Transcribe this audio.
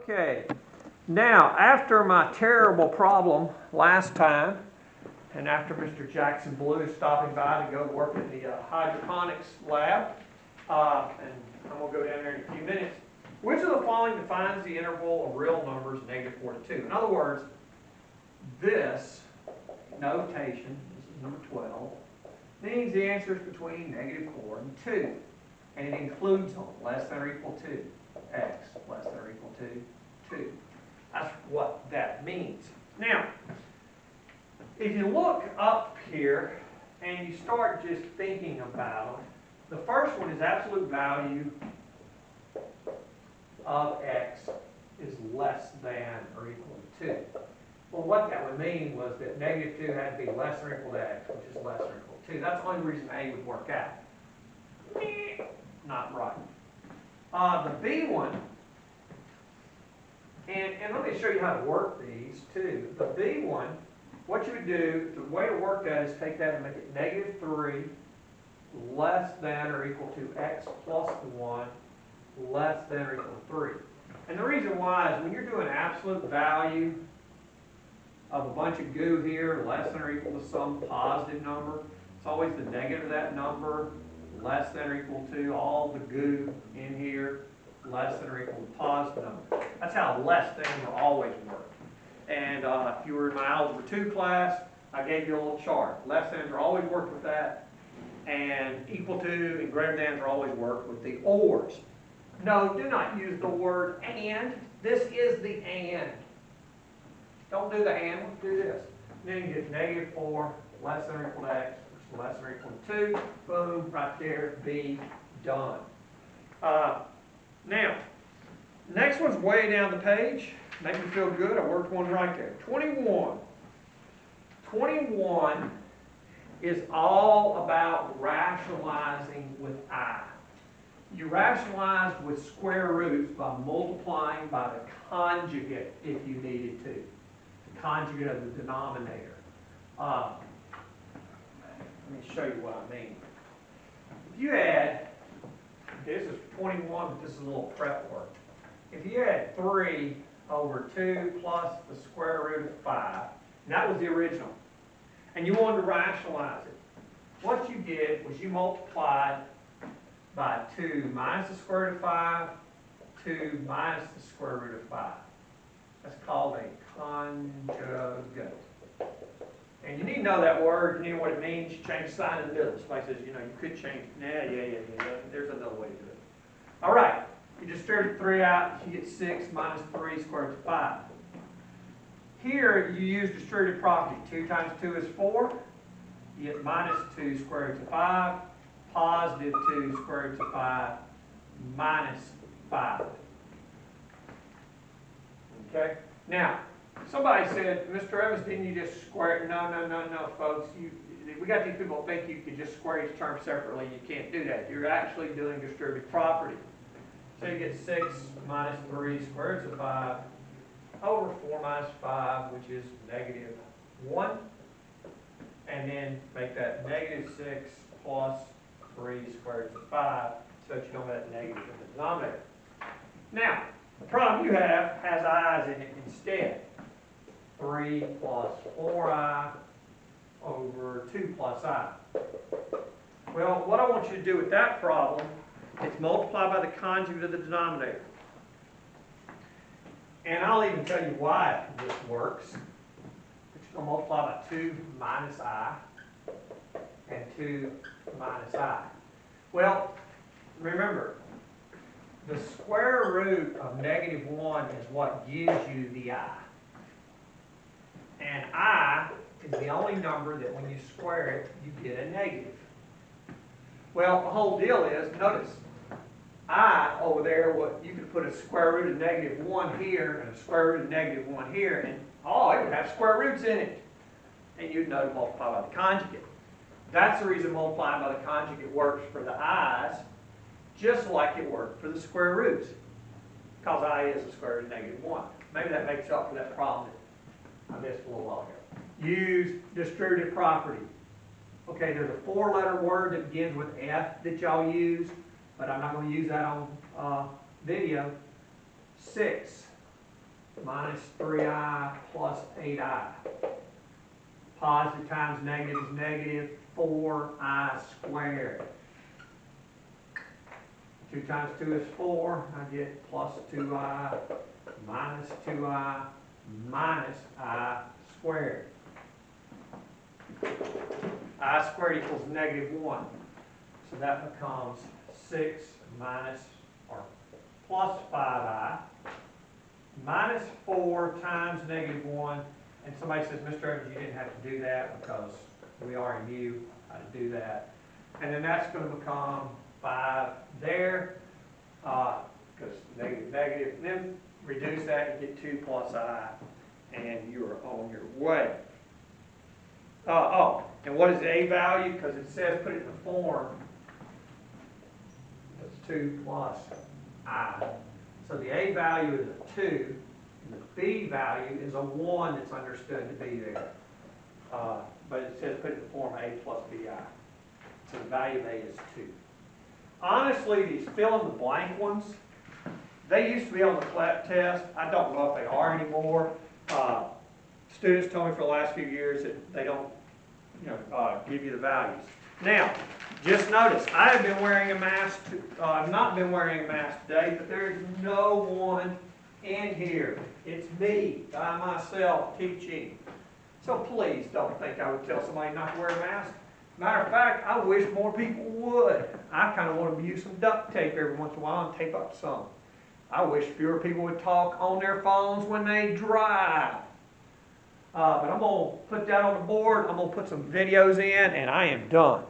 Okay, now after my terrible problem last time, and after Mr. Jackson Blue stopping by to go work in the hydroponics lab, and I'm going to go down there in a few minutes, which of the following defines the interval of real numbers -4 to 2? In other words, this notation, this is number 12, means the answer is between -4 and 2. And it includes them, less than or equal to x, less than or equal to 2. That's what that means. Now, if you look up here and you start just thinking about them, the first one is absolute value of x is less than or equal to 2. Well, what that would mean was that -2 had to be less than or equal to x, which is less than or equal to 2. That's the only reason A would work out. Not right. The B one, and let me show you how to work these too. The B one, what you would do, the way to work that is take that and make it -3 less than or equal to x plus 1 less than or equal to 3. And the reason why is when you're doing absolute value of a bunch of goo here, less than or equal to some positive number, it's always the negative of that number, less than or equal to all the goo in here, less than or equal to positive number. That's how less than will always work. And if you were in my Algebra 2 class, I gave you a little chart. Less than's are always worked with that, and equal to and greater than's are always worked with the ors. No, do not use the word and. This is the and. Don't do the and, let's do this. Then you get -4 less than or equal to x, less than or equal to 2. Boom, right there, B, done. Now, next one's way down the page. Make me feel good, I worked one right there. 21. 21 is all about rationalizing with I. You rationalize with square roots by multiplying by the conjugate if you needed to. The conjugate of the denominator. Let me show you what I mean. If you add, this is 21, but this is a little prep work. If you add 3 over 2 plus the square root of 5, and that was the original, and you wanted to rationalize it, what you did was you multiplied by 2 minus the square root of 5, 2 minus the square root of 5. That's called a conjugate. And you need to know that word, you need to know what it means. You change the sign in the middle. Somebody says, you know, you could change it. Yeah. There's another way to do it. All right. You distribute 3 out, you get 6 minus 3 square root of 5. Here, you use distributive property. 2 times 2 is 4. You get -2 square root of 5, positive 2 square root of 5, minus 5. Okay? Now, somebody said, Mr. Evans, didn't you just square it? No, folks. We got these people that think you can just square each term separately, and you can't do that. You're actually doing distributive property. So you get 6 minus 3 square roots of 5 over 4 minus 5, which is -1. And then make that -6 plus 3 square roots of 5, so that you don't have that negative in the denominator. Now, the problem you have has i's in it instead. 3 plus 4i over 2 plus I. Well, what I want you to do with that problem is multiply by the conjugate of the denominator. And I'll even tell you why this works. But you're going to multiply by 2 minus I and 2 minus I. Well, remember, the square root of -1 is what gives you the I. And I is the only number that when you square it, you get a negative. Well, the whole deal is, notice, I over there, you could put a square root of -1 here and a square root of -1 here, and it would have square roots in it. And you'd know to multiply by the conjugate. That's the reason multiplying by the conjugate works for the i's, just like it worked for the square roots, because I is the square root of -1. Maybe that makes up for that problem that I missed a little while ago. Use distributive property. Okay, there's a 4-letter word that begins with F that y'all use, but I'm not going to use that on video. 6 minus 3i plus 8i. Positive times negative is negative 4i squared. 2 times 2 is 4. I get plus 2i minus 2i minus I squared. I squared equals negative 1. So that becomes 6 minus or plus 5i minus 4 times negative 1. And somebody says, Mr. Evans, you didn't have to do that because we already knew how to do that. And then that's going to become 5 there, because negative, negative. And then reduce that, you get 2 plus I, and you are on your way. And what is the A value? Because it says put it in the form. It's 2 plus I. So the A value is a 2. And the B value is a 1 that's understood to be there. But it says put it in the form A plus BI. So the value of A is 2. Honestly, these fill in the blank ones, they used to be on the Clep test. I don't know if they are anymore. Students told me for the last few years that they don't give you the values. Now, just notice, I have been wearing a mask. I've not been wearing a mask today, but there is no one in here. It's me, by myself, teaching. So please don't think I would tell somebody not to wear a mask. Matter of fact, I wish more people would. I kind of want to use some duct tape every once in a while and tape up some. I wish fewer people would talk on their phones when they drive. But I'm going to put that on the board. I'm going to put some videos in, and I am done.